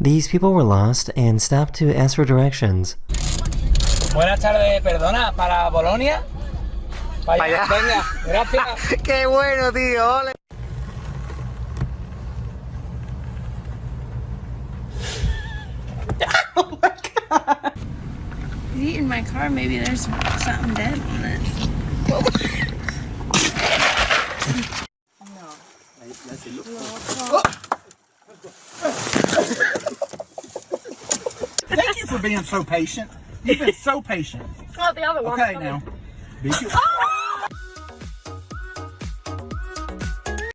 These people were lost and stopped to ask for directions. Buenas tardes, perdona, ¿para Bolonia? Para allá. Venga, gracias. Qué bueno, tío. Ole. Oh my God. He's eating my car. Maybe there's something dead on it. Thank you for being so patient. You've been so patient. Oh, the other one. Okay, now. Be sure.